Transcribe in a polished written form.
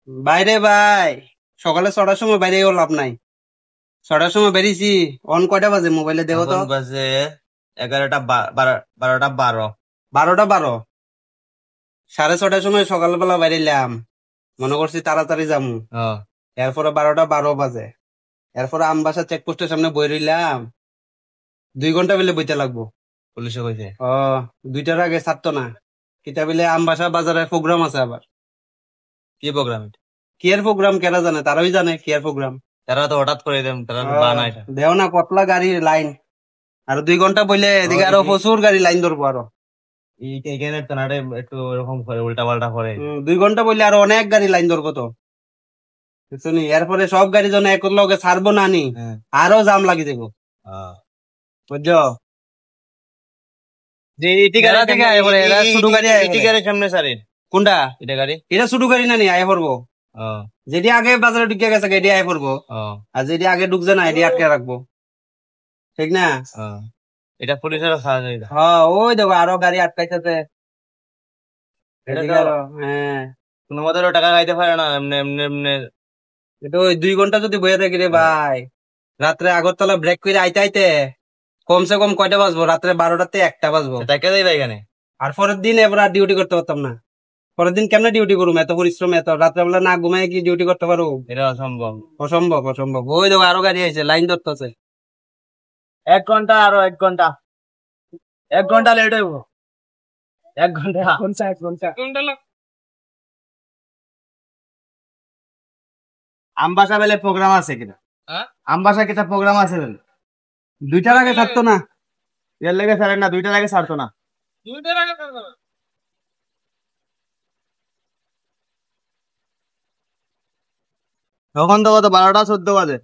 বাইরে ভাই, সকালে 6টার সময় বাইরে লাভ নাই। 6টার সময় বেরিয়েছি। অন কয়টা বাজে মোবাইলে দেখো তো। এখন বাজে 11টা 12। 12টা 12। 6:30টার সময় সকালবেলা বাইরে এলাম, মনে করছি তাড়াতাড়ি যামু। ও, এরপরে 12টা 12 বাজে। এরপরে আমবাসা চেকপোস্টের সামনে বই রইলাম। 2 ঘন্টা বেলে বইতে লাগবো। পুলিশে কইছে। ও, 2টার আগে ছাড়তো না। কিতা বিলে আমবাসা বাজারে প্রোগ্রাম আছে আবার। কি প্রোগ্রাম? কি এর প্রোগ্রাম কেরা জানে, তারাই জানে কি এর প্রোগ্রাম। তারা তো হঠাৎ করে দেন, তারা তো বানায় এটা। দেও না কতলা গাড়ির লাইন। আর 2 ঘন্টা বইলে ও, এদিকে আরো প্রচুর গাড়ি লাইন ধরবো আরো। এইখানে তানারে একটু এরকম করে, উল্টা পাল্টা করে। 2 ঘন্টা বললে আরো অনেক গাড়ি লাইন ধরবো তো। বুঝছো নি? এরপরে সব গাড়ি যেন এক লগে ছাড়বো না নি, হ্যাঁ। আরো জাম লাগি যাবো। আহ। বুঝছো? যে ইটি গাড়ি এরা থেকে আয় পরে, এরা ছোট গাড়ি আয় ইটি পরে। গাড়ির সামনে সারিন। কোনটা? এটা গাড়ি। এটা ছোট গাড়ি না নি, আয় পড়বো। ও। যেটি আগে বাজারে ঢুকে গেছে এটি আয় পড়বো। ও। আর যেটি আগে ঢুকছে না এটি আটকে রাখবো। ঠিক না? ও, এটা পুলিশের সাহায্য। হ্যাঁ, ওই দেখো আরো গাড়ি আটকাইতেছে এটা এদিকে তো আরো। হ্যাঁ, কোনো মতেও টাকা খাইতে পারে না, এমনি এমনি এমনি। এটা ওই 2 ঘন্টা যদি বইয়ে থাকি রে ভাই, রাত্রে আগরতলা ব্রেক করে আইতে আইতে কমসে কম কয়টা বাজবো? রাত্রে 12টাতে 1টা বাজবো। তাকে যাইবা এখানে। আর পরের দিন এবার আর ডিউটি করতে পারতাম না। পরের দিন কেমনে ডিউটি করুম? এত পরিশ্রম, এত রাত্রেবেলা না ঘুমায় কি ডিউটি করতে পারো? এটা অসম্ভব। অসম্ভব, অসম্ভব। ওই দেখো আরো গাড়ি আছে, লাইন ধরতেছে। 1 ঘন্টা, আরো 1 ঘন্টা। 1 ঘন্টা লেট হইব। 1 ঘন্টা। ঘন্টা 1 ঘন্টা। আমবাসা বেলে প্রোগ্রাম আছে কিনা? আমবাসা কিটা প্রোগ্রাম আছে বেলে? 2টার আগে থাকতো না। এর লেগে ছাড়েন না, 2টার আগে ছাড়তো না। তখন তো কত, 12টা 14 বাজে।